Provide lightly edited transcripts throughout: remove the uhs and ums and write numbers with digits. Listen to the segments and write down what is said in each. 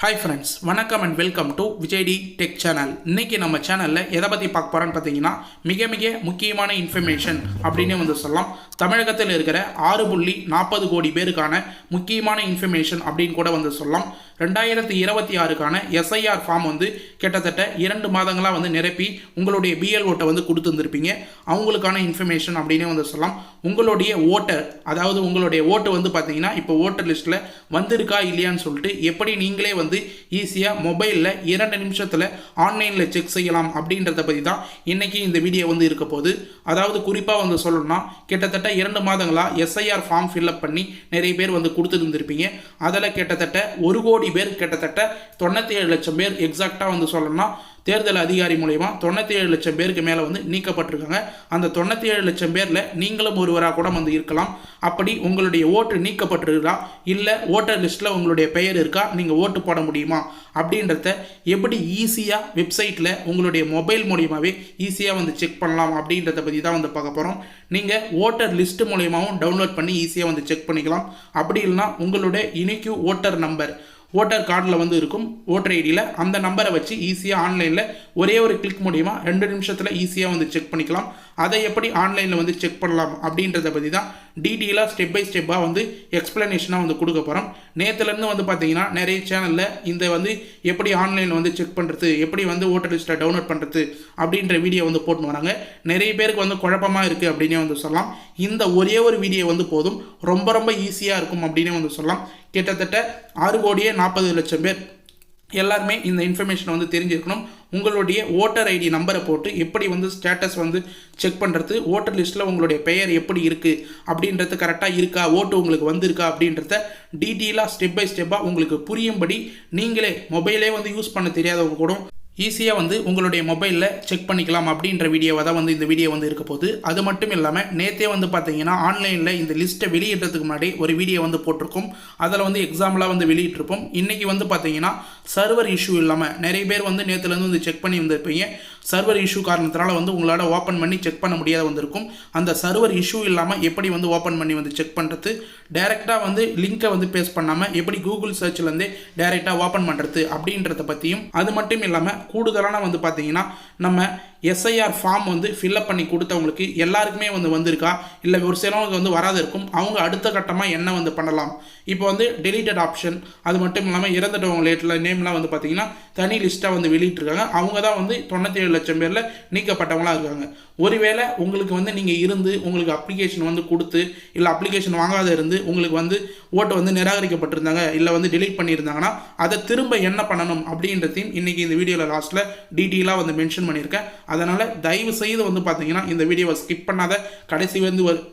Hi friends, வணக்கம் and welcome to விஜய்டி tech channel. இன்றைக்கி நம்ம சேனலில் எதை பற்றி பார்க்க போகிறோன்னு பார்த்தீங்கன்னா, மிக முக்கியமான இன்ஃபர்மேஷன் அப்படின்னு சொல்லலாம். தமிழகத்தில் இருக்கிற 6.40 கோடி பேருக்கான முக்கியமான இன்ஃபர்மேஷன் அப்படின்னு கூட சொல்லலாம். 2026க்கான எஸ்ஐஆர் ஃபார்ம் கிட்டத்தட்ட 2 மாதங்களாக நிரப்பி உங்களுடைய பிஎல்ஓட்டை கொடுத்துருந்துருப்பீங்க. அவங்களுக்கான இன்ஃபர்மேஷன் அப்படின்னு சொல்லலாம். உங்களுடைய ஓட்டர், அதாவது உங்களுடைய ஓட்டு பார்த்தீங்கன்னா இப்போ ஓட்டர் லிஸ்ட்டில் வந்திருக்கா இல்லையான்னு சொல்லிட்டு எப்படி நீங்களே ஈஸியாக மொபைலில் 2 நிமிஷத்தில் ஆன்லைனில் செக் செய்யலாம் அப்படின்றத பற்றி தான் இன்றைக்கி இந்த வீடியோ இருக்க போகுது. அதாவது குறிப்பாக சொல்லணும்னா, கிட்டத்தட்ட 2 மாதங்களாக எஸ்ஐஆர் ஃபார்ம் ஃபில்அப் பண்ணி நிறைய பேர் கொடுத்துருந்துருப்பீங்க. அதில் கிட்டத்தட்ட 1 கோடி பேர், கிட்டத்தட்ட 97 லட்சம் பேர் எக்ஸாக்டாக சொல்லணும்னா தேர்தல் அதிகாரி மூலமா 97 லட்சம் பேருக்கு மேலே நீக்கப்பட்டிருக்காங்க. அந்த 97 லட்சம் பேரில் நீங்களும் ஒருவராக கூட இருக்கலாம். அப்படி உங்களுடைய ஓட்டு நீக்கப்பட்டிருக்கா, இல்லை ஓட்டர் லிஸ்ட்டில் உங்களுடைய பெயர் இருக்கா, நீங்கள் ஓட்டு போட முடியுமா அப்படின்றத எப்படி ஈஸியாக வெப்சைட்டில் உங்களுடைய மொபைல் மூலியமாகவே ஈஸியாக செக் பண்ணலாம் அப்படின்றத பற்றி தான் பார்க்க போகிறோம். நீங்கள் ஓட்டர் லிஸ்ட் மூலியமாகவும் டவுன்லோட் பண்ணி ஈஸியாக செக் பண்ணிக்கலாம். அப்படி இல்லைனா உங்களுடைய யுனிக் ஓட்டர் நம்பர் ஓட்டர் கார்டில் இருக்கும், ஓட்டர் ஐடியில் அந்த நம்பரை வச்சு ஈஸியாக ஆன்லைனில் ஒரே ஒரு கிளிக் மூலிமா 2 நிமிஷத்தில் ஈஸியாக செக் பண்ணிக்கலாம். அதை எப்படி ஆன்லைனில் செக் பண்ணலாம் அப்படின்றத பற்றி தான் டீட்டெயிலாக ஸ்டெப் பை ஸ்டெப்பாக எக்ஸ்பிளனேஷனாக கொடுக்க போகிறோம். நேற்றுலேருந்து பார்த்தீங்கன்னா நிறைய சேனலில் இந்த எப்படி ஆன்லைனில் செக் பண்ணுறது, எப்படி ஓட்டர் லிஸ்ட்டை டவுன்லோட் பண்ணுறது அப்படின்ற வீடியோ போட்டு வராங்க. நிறைய பேருக்கு குழப்பமாக இருக்குது அப்படின்னே சொல்லலாம். இந்த ஒரே ஒரு வீடியோ போதும், ரொம்ப ஈஸியாக இருக்கும் அப்படின்னே சொல்லலாம். கிட்டத்தட்ட 6.40 கோடி பேர் எல்லாருமே இந்த இன்ஃபர்மேஷனை தெரிஞ்சிருக்கணும். உங்களுடைய ஓட்டர் ஐடி நம்பரை போட்டு எப்படி ஸ்டேட்டஸ் செக் பண்ணுறது, ஓட்டர் லிஸ்ட்டில் உங்களுடைய பெயர் எப்படி இருக்குது அப்படின்றது கரெக்டாக இருக்கா, ஓட்டு உங்களுக்கு வந்திருக்கா அப்படின்றத டீட்டெயிலாக ஸ்டெப் பை ஸ்டெப்பாக உங்களுக்கு புரியும்படி நீங்களே மொபைலே யூஸ் பண்ண தெரியாதவங்க கூட ஈஸியாக உங்களுடைய மொபைலில் செக் பண்ணிக்கலாம் அப்படின்ற வீடியோவை தான் இந்த வீடியோ இருக்க போகுது. அது மட்டும் இல்லாமல் நேற்றே பார்த்தீங்கன்னா ஆன்லைனில் இந்த லிஸ்ட்டை வெளியிடுறதுக்கு முன்னாடி ஒரு வீடியோ போட்டிருக்கோம். அதில் எக்ஸாம்பிளாக வெளியிட்டிருப்போம். இன்றைக்கி பார்த்தீங்கன்னா சர்வர் இஷ்யூ இல்லாமல் நிறைய பேர் நேற்றுலேருந்து செக் பண்ணி வந்திருப்பீங்க. சர்வர் இஷ்யூ காரணத்தினால உங்களால் ஓப்பன் பண்ணி செக் பண்ண முடியாத வந்திருக்கும். அந்த சர்வர் இஷ்யூ இல்லாமல் எப்படி ஓப்பன் பண்ணி செக் பண்ணுறது, டைரெக்டாக லிங்கை பேஸ்ட் பண்ணாமல் எப்படி கூகுள் சர்ச்லேருந்தே டைரெக்டாக ஓப்பன் பண்ணுறது அப்படின்றத பற்றியும், அது மட்டும் இல்லாமல் கூடுதலான பார்த்தீங்கன்னா நம்ம எஸ்ஐஆர் ஃபார்ம் ஃபில்அப் பண்ணி கொடுத்தவங்களுக்கு எல்லாருக்குமே வந்திருக்கா, இல்லை ஒரு சிலவங்களுக்கு வராது இருக்கும். அவங்க அடுத்த கட்டமாக என்ன பண்ணலாம், இப்போ டெலிட்டட் ஆப்ஷன், அது மட்டும் இல்லாமல் இறந்துட்டவங்க லேட்டில் நேம்லாம் பார்த்தீங்கன்னா தனி லிஸ்ட்டாக வெளியிட்டிருக்காங்க. அவங்க தான் 97 லட்சம் பேரில் நீக்கப்பட்டவங்களாக இருக்காங்க. ஒருவேளை உங்களுக்கு நீங்கள் இருந்து உங்களுக்கு அப்ளிகேஷன் கொடுத்து, இல்லை அப்ளிகேஷன் வாங்காத இருந்து உங்களுக்கு ஓட்டு நிராகரிக்கப்பட்டிருந்தாங்க, இல்லை டெலீட் பண்ணியிருந்தாங்கன்னா அதை திரும்ப என்ன பண்ணணும் அப்படின்றதையும் இன்றைக்கி இந்த வீடியோவில் லாஸ்ட்டில் டீட்டெயிலாக மென்ஷன் பண்ணியிருக்கேன். அதனால் தயவு செய்து பார்த்தீங்கன்னா இந்த வீடியோவை ஸ்கிப் பண்ணாத கடைசி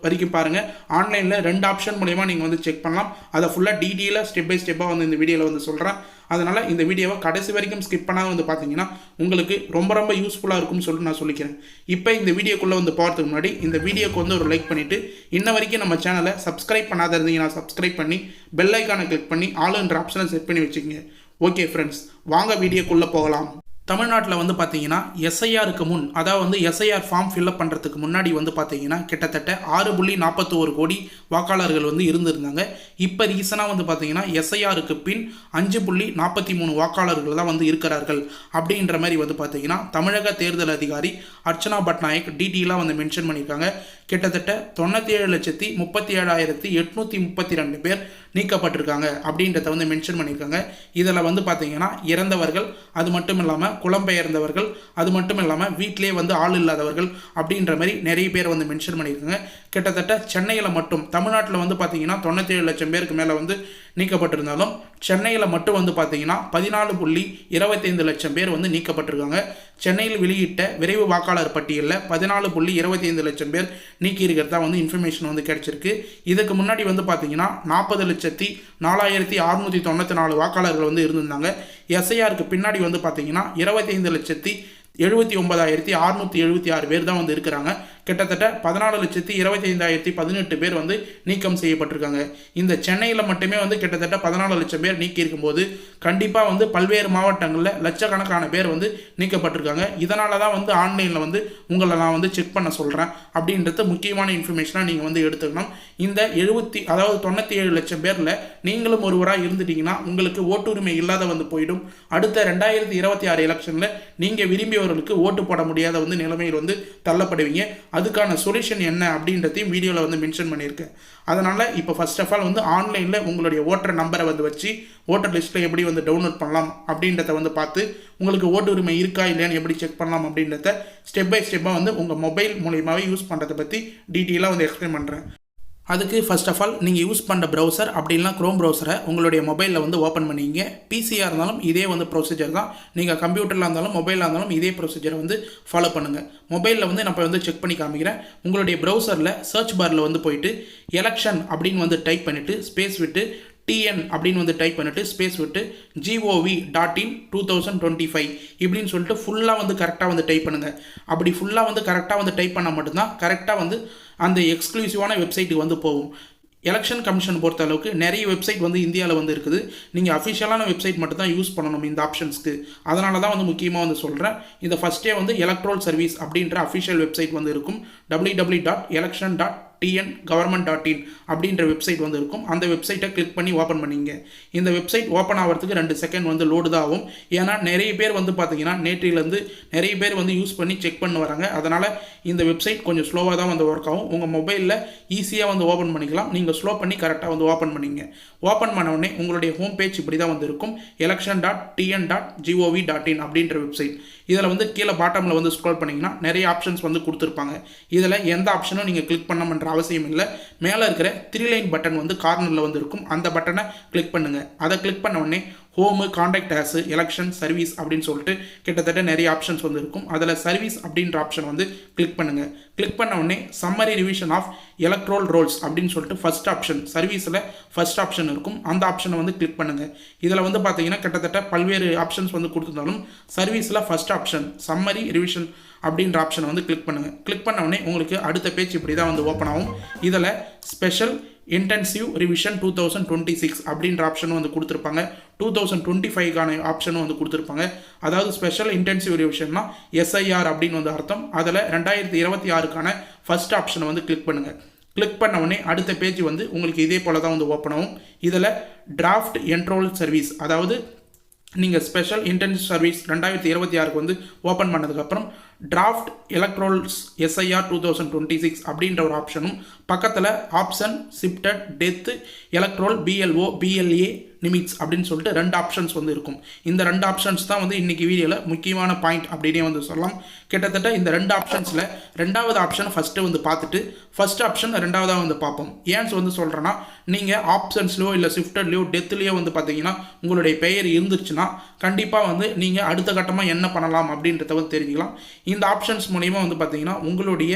வரைக்கும் பாருங்கள். ஆன்லைனில் 2 ஆப்ஷன் மூலமா நீங்கள் செக் பண்ணலாம். அதை ஃபுல்லாக டீட்டெயிலாக ஸ்டெப் பை ஸ்டெப்பாக இந்த வீடியோவில் சொல்கிறேன். அதனால் இந்த வீடியோவை கடைசி வரைக்கும் ஸ்கிப் பண்ணால் பார்த்தீங்கன்னா உங்களுக்கு ரொம்ப யூஸ்ஃபுல்லாக இருக்கும்னு சொல்லிட்டு நான் சொல்லிக்கிறேன். இப்போ இந்த வீடியோக்குள்ளே போகிறதுக்கு முன்னாடி இந்த வீடியோக்கு ஒரு லைக் பண்ணிவிட்டு, இன்ன வரைக்கும் நம்ம சேனலை சப்ஸ்கிரைப் பண்ணாத இருந்தீங்கன்னா சப்ஸ்கிரைப் பண்ணி பெல் ஐக்கானை கிளிக் பண்ணி ஆளுன்ற ஆப்ஷனை செட் பண்ணி வச்சுக்கோங்க. ஓகே ஃப்ரெண்ட்ஸ், வாங்க வீடியோக்குள்ளே போகலாம். தமிழ்நாட்டில் பார்த்தீங்கன்னா எஸ்ஐஆருக்கு முன், அதாவது எஸ்ஐஆர் ஃபார்ம் ஃபில்அப் பண்ணுறதுக்கு முன்னாடி பார்த்தீங்கன்னா கிட்டத்தட்ட 6.41 கோடி வாக்காளர்கள் இருந்திருந்தாங்க. இப்போ ரீசனாக பார்த்தீங்கன்னா எஸ்ஐஆருக்கு பின் 5.43 வாக்காளர்கள் தான் இருக்கிறார்கள் அப்படின்ற மாதிரி பார்த்தீங்கன்னா தமிழக தேர்தல் அதிகாரி அர்ச்சனா பட்நாயக் டீட்டெயிலாக மென்ஷன் பண்ணியிருக்காங்க. கிட்டத்தட்ட 97,37,832 பேர் நீக்கப்பட்டிருக்காங்க அப்படின்றத மென்ஷன் பண்ணியிருக்காங்க. இதில் பார்த்தீங்கன்னா இறந்தவர்கள், அது மட்டும் இல்லாமல் புலம்பெயர்ந்தவர்கள், அது மட்டும் இல்லாமல் வீட்டிலே ஆள் இல்லாதவர்கள் அப்படின்ற மாதிரி நிறைய பேர் மென்ஷன் பண்ணியிருக்காங்க. கிட்டத்தட்ட சென்னையில் மட்டும், தமிழ்நாட்டில் பார்த்தீங்கன்னா 97 லட்சம் பேருக்கு மேலே நீக்கப்பட்டிருந்தாலும் சென்னையில் மட்டும் பார்த்தீங்கன்னா 14.25 லட்சம் பேர் நீக்கப்பட்டிருக்காங்க. சென்னையில் வெளியிட்ட விரைவு வாக்காளர் பட்டியலில் 14.25 லட்சம் பேர் நீக்கி இருக்கிறதா இன்ஃபர்மேஷன் கிடைச்சிருக்கு. இதுக்கு முன்னாடி பார்த்தீங்கன்னா 40,04,694 வாக்காளர்கள் இருந்திருந்தாங்க. எஸ்ஐஆருக்கு பின்னாடி பார்த்தீங்கன்னா 25,79,676 பேர் தான் இருக்கிறாங்க. கிட்டத்தட்ட 14,25,018 பேர் வந்து நீக்கம் செய்யப்பட்டிருக்காங்க. இந்த சென்னையில் மட்டுமே வந்து கிட்டத்தட்ட 14 லட்சம் பேர் நீக்கி இருக்கும்போது கண்டிப்பாக வந்து பல்வேறு மாவட்டங்களில் லட்சக்கணக்கான பேர் வந்து நீக்கப்பட்டிருக்காங்க. இதனால தான் வந்து ஆன்லைனில் வந்து உங்களை நான் வந்து செக் பண்ண சொல்கிறேன் அப்படின்றது முக்கியமான இன்ஃபர்மேஷனாக நீங்கள் வந்து எடுத்துக்கணும். இந்த 97 லட்சம் பேரில் நீங்களும் ஒருவராக இருந்துட்டீங்கன்னா உங்களுக்கு ஓட்டுரிமை இல்லாத வந்து போயிடும். அடுத்த 2026 எலெக்ஷனில் நீங்கள் விரும்பியவர்களுக்கு ஓட்டு போட முடியாத வந்து நிலைமையில் வந்து தள்ளப்படுவீங்க. அதுக்கான சொல்யூஷன் என்ன அப்படின்றதையும் வீடியோவில் வந்து மென்ஷன் பண்ணியிருக்கேன். அதனால் இப்போ ஃபர்ஸ்ட் ஆஃப் ஆல் வந்து ஆன்லைனில் உங்களுடைய ஓட்டர் நம்பரை வந்து வச்சு ஓட்டர் லிஸ்ட்டில் எப்படி வந்து டவுன்லோட் பண்ணலாம் அப்படின்றத வந்து பார்த்து உங்களுக்கு ஓட்டு உரிமை இருக்கா இல்லையான்னு எப்படி செக் பண்ணலாம் அப்படின்றத ஸ்டெப் பை ஸ்டெப்பாக வந்து உங்கள் மொபைல் மூலியமாகவே யூஸ் பண்ணுறதை பற்றி டீட்டெயிலாக வந்து எக்ஸ்பிளைன் பண்ணுறேன். அதுக்கு ஃபர்ஸ்ட் ஆஃப் ஆல் நீங்கள் யூஸ் பண்ணுற ப்ரௌசர் அப்படின்னா க்ரோம் ப்ரௌசரை உங்களுடைய மொபைலில் வந்து ஓப்பன் பண்ணிங்க. பிசியாக இருந்தாலும் இதே வந்து ப்ரொசீஜர் தான். நீங்கள் கம்ப்யூட்டரில் இருந்தாலும் மொபைலில் இருந்தாலும் இதே ப்ரொசீஜரை வந்து ஃபாலோ பண்ணுங்கள். மொபைலில் வந்து நான் வந்து செக் பண்ணி காமிக்கிறேன். உங்களுடைய ப்ரௌசரில் சர்ச் பாரில் வந்து போயிட்டு எலெக்ஷன் அப்படின்னு வந்து டைப் பண்ணிவிட்டு ஸ்பேஸ் விட்டு TN அப்படின்னு வந்து டைப் பண்ணிவிட்டு ஸ்பேஸ் விட்டு gov.in 2025 இப்படின்னு சொல்லிட்டு ஃபுல்லாக வந்து கரெக்டாக வந்து டைப் பண்ணுங்கள். அப்படி ஃபுல்லாக வந்து கரெக்டாக வந்து டைப் பண்ணால் மட்டும்தான் கரெக்டாக வந்து அந்த எக்ஸ்க்ளூசிவான வெப்சைட்டுக்கு வந்து போகும். எலெக்ஷன் கமிஷன் பொறுத்த அளவுக்கு நிறைய வெப்சைட் வந்து இந்தியாவில் வந்து இருக்குது. நீங்கள் அஃபிஷியலான வெப்சைட் மட்டும் தான் யூஸ் பண்ணணும் இந்த ஆப்ஷன்ஸ்க்கு. அதனால தான் வந்து முக்கியமாக வந்து சொல்கிறேன். இதை ஃபஸ்ட்டே வந்து எலக்ட்ரல் சர்வீஸ் அப்படின்ற அஃபிஷியல் வெப்சைட் வந்து இருக்கும். www.election.tngovernment.in அப்படின்ற வெப்சைட் வந்து இருக்கும். அந்த வெப்சைட்டை கிளிக் பண்ணி ஓப்பன் பண்ணிங்க. இந்த வெப்சைட் ஓப்பன் ஆகிறதுக்கு 2 செகண்ட் வந்து லோடு தான் ஆகும். ஏன்னா நிறைய பேர் வந்து பார்த்தீங்கன்னா நேற்றிலேருந்து நிறைய பேர் வந்து யூஸ் பண்ணி செக் பண்ணி வராங்க. அதனால் இந்த வெப்சைட் கொஞ்சம் ஸ்லோவாக தான் வந்து ஒர்க் ஆகும். உங்கள் மொபைலில் ஈஸியாக வந்து ஓப்பன் பண்ணிக்கலாம். நீங்கள் ஸ்லோ பண்ணி கரெக்டாக வந்து ஓப்பன் பண்ணிங்க. ஓப்பன் பண்ண உடனே உங்களுடைய ஹோம் பேஜ் இப்படி தான் வந்து இருக்கும். election.tn.gov.in அப்படின்ற வெப்சைட். இதில் வந்து கீழே பாட்டமில் வந்து ஸ்க்ரோல் பண்ணிங்கன்னா நிறைய ஆப்ஷன்ஸ் வந்து கொடுத்துருப்பாங்க. இதில் எந்த ஆப்ஷனும் நீங்கள் கிளிக் பண்ணணுன்ற அவசியம் இல்லை. மேலே இருக்கிற 3 லைன் பட்டன் வந்து கார்னரில் வந்து இருக்கும். அந்த பட்டனை கிளிக் பண்ணுங்கள். அதை கிளிக் பண்ண உடனே ஹோமு, காண்டாக்ட் ஆஸு, எலெக்ஷன், சர்வீஸ் அப்படின்னு சொல்லிட்டு கிட்டத்தட்ட நிறைய ஆப்ஷன்ஸ் வந்து இருக்கும். அதில் சர்வீஸ் அப்படின்ற ஆப்ஷன் வந்து கிளிக் பண்ணுங்கள். கிளிக் பண்ண உடனே summary revision of electoral rolls அப்படின்னு சொல்லிட்டு ஃபர்ஸ்ட் ஆப்ஷன் சர்வீஸில் ஃபர்ஸ்ட் ஆப்ஷன் இருக்கும். அந்த ஆப்ஷனை வந்து கிளிக் பண்ணுங்கள். இதில் வந்து பார்த்தீங்கன்னா கிட்டத்தட்ட பல்வேறு ஆப்ஷன்ஸ் வந்து கொடுத்துருந்தாலும் சர்வீஸில் ஃபர்ஸ்ட் ஆப்ஷன் சம்மரி ரிவிஷன் அப்படின்ற ஆப்ஷனை வந்து கிளிக் பண்ணுங்கள். கிளிக் பண்ண உடனே உங்களுக்கு அடுத்த பேஜ் இப்படி தான் வந்து ஓப்பன் ஆகும். இதில் ஸ்பெஷல் இன்டென்சிவ் ரிவிஷன் 2026 அப்படின்ற ஆப்ஷனும் வந்து கொடுத்துருப்பாங்க. 2025க்கான ஆப்ஷனும் வந்து கொடுத்துருப்பாங்க. அதாவது ஸ்பெஷல் இன்டென்சிவ் ரிவிஷன்னா SIR அப்படின்னு வந்து அர்த்தம். அதில் 2026க்கான ஃபர்ஸ்ட் ஆப்ஷனை வந்து கிளிக் பண்ணுங்கள். கிளிக் பண்ண உடனே அடுத்த பேஜ் வந்து உங்களுக்கு இதே போல தான் வந்து ஓப்பன் ஆகும். இதில் டிராஃப்ட் என்ரோல் சர்வீஸ், அதாவது நீங்கள் ஸ்பெஷல் இன்டென்சிவ் சர்வீஸ் 2026க்கு வந்து ஓப்பன் பண்ணதுக்கப்புறம் டிராஃப்ட் எலக்ட்ரோல்ஸ் SIR 2026 அப்படின்ற ஒரு ஆப்ஷனும் பக்கத்தில் option shifted death electoral BLO BLA நிமிட்ஸ் அப்படின்னு சொல்லிட்டு 2 ஆப்ஷன்ஸ் வந்து இருக்கும். இந்த 2 ஆப்ஷன்ஸ் தான் வந்து இன்றைக்கி வீடியோவில் முக்கியமான பாயிண்ட் அப்படின்னே வந்து சொல்லலாம். கிட்டத்தட்ட இந்த 2 ஆப்ஷன்ஸில் 2வது ஆப்ஷன் ஃபஸ்ட்டு வந்து பார்த்துட்டு ஃபஸ்ட் ஆப்ஷன் 2வதாக வந்து பார்ப்போம். ஏன் வந்து சொல்கிறேன்னா நீங்கள் ஆப்ஷன்ஸ்லையோ இல்லை ஷிஃப்டட்லையோ டெத்துலையோ வந்து பார்த்தீங்கன்னா உங்களுடைய பெயர் இருந்துச்சுன்னா கண்டிப்பாக வந்து நீங்கள் அடுத்த கட்டமாக என்ன பண்ணலாம் அப்படின்றத வந்து தெரிஞ்சுக்கலாம். இந்த ஆப்ஷன்ஸ் மூலிமா வந்து பார்த்தீங்கன்னா உங்களுடைய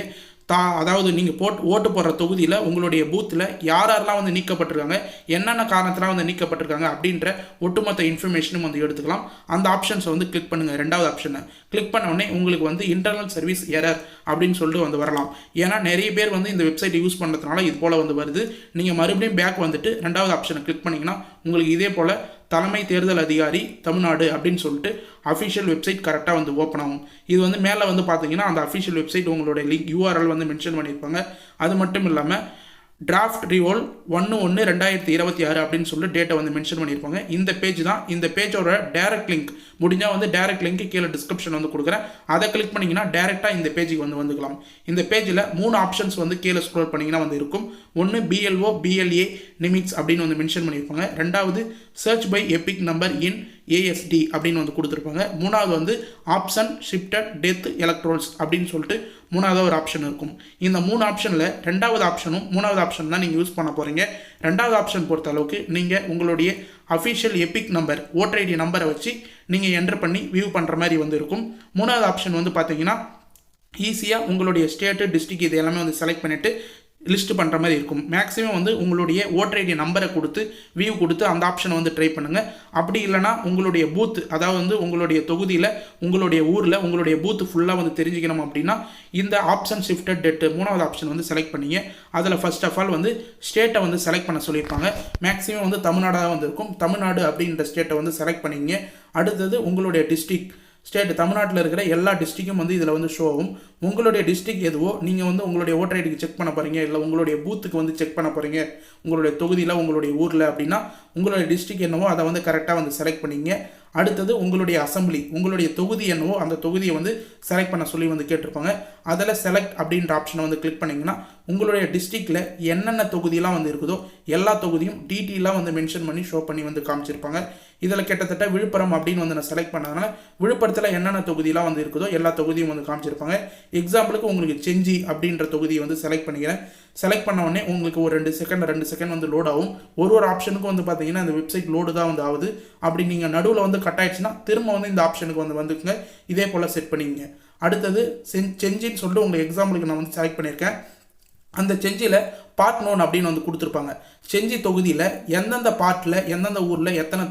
அதாவது நீங்கள் ஓட்டு போடுற தொகுதியில் உங்களுடைய பூத்தில் யாரெல்லாம் வந்து நீக்கப்பட்டிருக்காங்க, என்னென்ன காரணத்திலாம் வந்து நீக்கப்பட்டிருக்காங்க அப்படின்ற ஒட்டுமொத்த இன்ஃபர்மேஷனும் வந்து எடுத்துக்கலாம். அந்த ஆப்ஷன்ஸை வந்து கிளிக் பண்ணுங்கள். 2வது ஆப்ஷனை கிளிக் பண்ண உடனே உங்களுக்கு வந்து இன்டர்னல் சர்வீஸ் எரர் அப்படின்னு சொல்லிட்டு வந்து வரலாம். ஏன்னா நிறைய பேர் வந்து இந்த வெப்சைட்டை யூஸ் பண்ணுறதுனால இது போல் வந்து வருது. நீங்கள் மறுபடியும் பேக் வந்துட்டு 2வது ஆப்ஷனை கிளிக் பண்ணிங்கன்னா உங்களுக்கு இதே போல் தலைமை தேர்தல் அதிகாரி தமிழ்நாடு அப்படின்னு சொல்லிட்டு அஃபிஷியல் வெப்சைட் கரெக்டாக வந்து ஓப்பன் ஆகும். இது வந்து மேலே வந்து பார்த்தீங்கன்னா அந்த அஃபிஷியல் வெப்சைட் உங்களுடைய லிங்க் URL வந்து மென்ஷன் பண்ணியிருப்பாங்க. அது மட்டும் இல்லாமல் டிராஃப்ட் ரிவோல் 1/1/2026 அப்படின்னு சொல்லிட்டு டேட்டை வந்து மென்ஷன் பண்ணியிருப்பாங்க. இந்த பேஜ் தான். இந்த பேஜோட டேரக்ட் லிங்க் முடிஞ்சால் வந்து டேரக்ட் லிங்க் கீழே டிஸ்கிரிப்ஷன் வந்து கொடுக்குறேன். அதை கிளிக் பண்ணிங்கன்னா டேரெக்டாக இந்த பேஜுக்கு வந்து வந்துக்கலாம். இந்த பேஜில் 3 ஆப்ஷன்ஸ் வந்து கீழே ஸ்க்ரோல் பண்ணிங்கன்னா வந்து இருக்கும். ஒன்று BLO BLA நிமிட்ஸ் அப்படின்னு வந்து மென்ஷன் பண்ணியிருப்பாங்க. 2வது search by EPIC number in ASD அப்படின்னு வந்து கொடுத்துருப்பாங்க. 3வது வந்து ஆப்ஷன் ஷிஃப்டட் டெத் எலக்ட்ரோல்ஸ் அப்படின்னு சொல்லிட்டு 3வது ஒரு ஆப்ஷன் இருக்கும். இந்த 3 ஆப்ஷனில் 2வது ஆப்ஷனும் 3வது ஆப்ஷன் தான் நீங்கள் யூஸ் பண்ண போகிறீங்க. 2வது ஆப்ஷன் பொறுத்த அளவுக்கு நீங்கள் உங்களுடைய official EPIC number voter ID நம்பரை வச்சு நீங்கள் என்டர் பண்ணி வியூ பண்ணுற மாதிரி வந்து இருக்கும். 3வது ஆப்ஷன் வந்து பார்த்தீங்கன்னா ஈஸியாக உங்களுடைய ஸ்டேட்டு டிஸ்ட்ரிக்ட் இது எல்லாமே வந்து செலக்ட் பண்ணிவிட்டு லிஸ்ட் பண்ணுற மாதிரி இருக்கும். மேக்ஸிமம் வந்து உங்களுடைய ஓட்டர் ஐடி நம்பரை கொடுத்து வியூ கொடுத்து அந்த ஆப்ஷனை வந்து ட்ரை பண்ணுங்கள். அப்படி இல்லைனா உங்களுடைய பூத், அதாவது வந்து உங்களுடைய தொகுதியில் உங்களுடைய ஊரில் உங்களுடைய பூத்து ஃபுல்லாக வந்து தெரிஞ்சுக்கணும் அப்படின்னா இந்த ஆப்ஷன் ஷிஃப்டட் டெட் 3வது ஆப்ஷன் வந்து செலக்ட் பண்ணிங்க. அதில் ஃபர்ஸ்ட் ஆஃப் ஆல் வந்து ஸ்டேட்டை வந்து செலக்ட் பண்ண சொல்லியிருப்பாங்க. மேக்ஸிமம் வந்து தமிழ்நாடாக வந்து இருக்கும். தமிழ்நாடு அப்படின்ற ஸ்டேட்டை வந்து செலக்ட் பண்ணிங்க. அடுத்தது உங்களுடைய டிஸ்ட்ரிக்ட் ஸ்டேட், தமிழ்நாட்டில் இருக்கிற எல்லா டிஸ்ட்ரிக்கும் வந்து இதில் வந்து ஷோ ஆகும். உங்களுடைய டிஸ்ட்ரிக் எதுவோ நீங்கள் வந்து உங்களுடைய ஓட்டர் ஐடிக்கு செக் பண்ண போகிறீங்க, இல்லை உங்களுடைய பூத்துக்கு வந்து செக் பண்ண போகிறீங்க உங்களுடைய தொகுதியில் உங்களுடைய ஊரில் அப்படின்னா உங்களுடைய டிஸ்ட்ரிக் என்னவோ அதை வந்து கரெக்டாக வந்து செலக்ட் பண்ணிங்க. அடுத்தது உங்களுடைய அசம்பிளி, உங்களுடைய தொகுதி என்னவோ அந்த தொகுதியை வந்து செலக்ட் பண்ண சொல்லி வந்து கேட்டிருப்பாங்க. அதில் செலக்ட் அப்படின்ற ஆப்ஷனை வந்து கிளிக் பண்ணிங்கன்னா உங்களுடைய டிஸ்ட்ரிக்டில் என்னென்ன தொகுதியெலாம் வந்து இருக்குதோ எல்லா தொகுதியும் டீட்டெயிலாக வந்து மென்ஷன் பண்ணி ஷோ பண்ணி வந்து காமிச்சிருப்பாங்க. இதில் கிட்டத்தட்ட விழுப்புரம் அப்படின்னு வந்து நான் செலக்ட் பண்ணதுனால விழுப்புரத்தில் என்னென்ன தொகுதியெலாம் வந்து இருக்குதோ எல்லா தொகுதியும் வந்து காமிச்சிருப்பாங்க. எக்ஸாம்பிளுக்கு உங்களுக்கு செஞ்சி அப்படின்ற தொகுதியை வந்து செலக்ட் பண்ணிக்கிறேன். செலக்ட் பண்ண உடனே உங்களுக்கு ஒரு 2 செகண்ட் வந்து லோட் ஆகும். ஒரு ஆப்ஷனுக்கும் வந்து பார்த்தீங்கன்னா இந்த வெப்சைட் லோடு தான் வந்து ஆகுது. அப்படி நீங்கள் நடுவில் வந்து கட் ஆயிடுச்சுன்னா திரும்ப வந்து இந்த ஆப்ஷனுக்கு வந்து வந்துக்குங்க. இதே போல் செட் பண்ணிங்க. அடுத்தது செஞ்சின்னு சொல்லிட்டு உங்களுக்கு எக்ஸாம்பிளுக்கு நான் வந்து செலக்ட் பண்ணியிருக்கேன். அந்த செஞ்சியில் பார்ட் 1 அப்படின்னு வந்து கொடுத்துருப்பாங்க. செஞ்சி தொகுதியில் எந்தெந்த பார்ட்டில் எந்தெந்த ஊரில் எத்தனை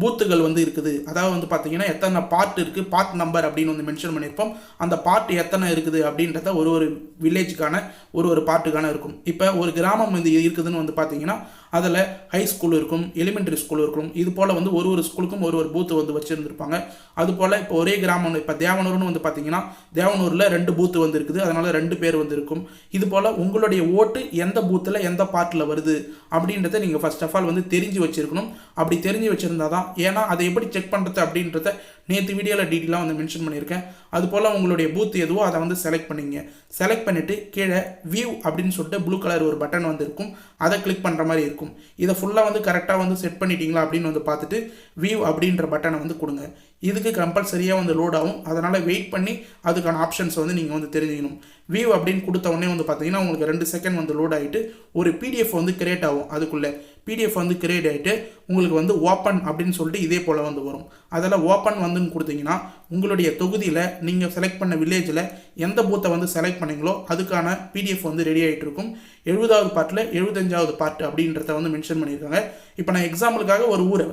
பூத்துகள் வந்து இருக்குது, அதாவது வந்து பார்த்தீங்கன்னா எத்தனை பார்ட் இருக்குது, பார்ட் நம்பர் அப்படின்னு வந்து மென்ஷன் பண்ணியிருப்போம். அந்த பார்ட் எத்தனை இருக்குது அப்படின்றத ஒரு வில்லேஜுக்கான ஒரு பார்ட்டுக்கான இருக்கும். இப்போ ஒரு கிராமம் வந்து இருக்குதுன்னு வந்து பார்த்தீங்கன்னா அதில் ஹை ஸ்கூல் இருக்கும், எலிமெண்ட்ரி ஸ்கூல் இருக்கும். இது போல் வந்து ஒரு ஸ்கூலுக்கும் ஒரு பூத்து வந்து வச்சுருந்துருப்பாங்க. அதுபோல் இப்போ ஒரே கிராமம், இப்போ தேவனூர்னு வந்து பார்த்தீங்கன்னா தேவனூரில் 2 பூத்து வந்து இருக்குது, அதனால் 2 பேர் வந்து இருக்கும். இது போல் உங்களுடைய ஓட்டு எந்த பூத்தில் எந்த பார்ட்டில் வருது அப்படின்றத நீங்கள் ஃபர்ஸ்ட் ஆஃப் ஆல் வந்து தெரிஞ்சு வச்சுருக்கணும். அப்படி தெரிஞ்சு வச்சுருந்தா தான், ஏன்னா அதை எப்படி செக் பண்ணுறது அப்படின்றத நேற்று வீடியோவில் டீட்டெயிலாக வந்து மென்ஷன் பண்ணியிருக்கேன். அதுபோல் உங்களுடைய பூத் எதுவோ அதை வந்து செலக்ட் பண்ணிங்க. செலக்ட் பண்ணிவிட்டு கீழே வியூ அப்படின்னு சொல்லிட்டு ப்ளூ கலர் ஒரு பட்டன் வந்து இருக்கும், அதை கிளிக் பண்ணுற மாதிரி இருக்கும். இதை ஃபுல்லாக வந்து கரெக்டாக வந்து செட் பண்ணிட்டீங்களா அப்படின்னு வந்து பார்த்துட்டு வியூ அப்படின்ற பட்டனை வந்து கொடுங்க. இதுக்கு கம்பல்சரியாக வந்து லோட் ஆகும். அதனால் வெயிட் பண்ணி அதுக்கான ஆப்ஷன்ஸை வந்து நீங்கள் வந்து தெரிஞ்சுக்கணும். வியூ அப்படின்னு கொடுத்த உடனே வந்து பார்த்தீங்கன்னா உங்களுக்கு 2 செகண்ட் வந்து லோட் ஆகிட்டு ஒரு பிடிஎஃப் வந்து கிரியேட் ஆகும். அதுக்குள்ளே பிடிஎஃப் வந்து கிரியேட் ஆகிட்டு உங்களுக்கு வந்து ஓப்பன் அப்படின்னு சொல்லிட்டு இதே போல் வந்து வரும். அதில் ஓப்பன் வந்துன்னு கொடுத்தீங்கன்னா உங்களுடைய தொகுதியில் நீங்கள் செலக்ட் பண்ண வில்லேஜில் எந்த பூத்தை வந்து செலக்ட் பண்ணீங்களோ அதுக்கான பிடிஎஃப் வந்து ரெடி ஆகிட்டு இருக்கும். 70வது பார்ட்டில் 75வது பார்ட் அப்படின்றத வந்து மென்ஷன் பண்ணியிருக்காங்க. இப்போ நான் எக்ஸாம்பிளுக்காக ஒரு ஊரை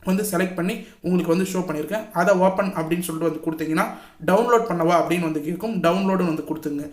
வந்து செலக்ட் பண்ணி உங்களுக்கு வந்து ஷோ பண்ணியிருக்கேன். அதை ஓப்பன் அப்படின்னு சொல்லிட்டு வந்து கொடுத்தீங்கன்னா டவுன்லோட் பண்ணவா அப்படின்னு வந்து கேட்கும். டவுன்லோடு வந்து கொடுத்துங்க.